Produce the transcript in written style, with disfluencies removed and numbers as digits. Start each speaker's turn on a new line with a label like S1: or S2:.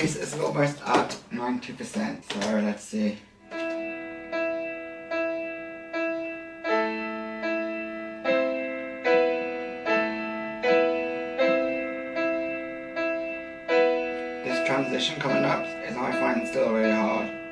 S1: voice is almost at 90%, so let's see. This transition coming up is, I find, still really hard.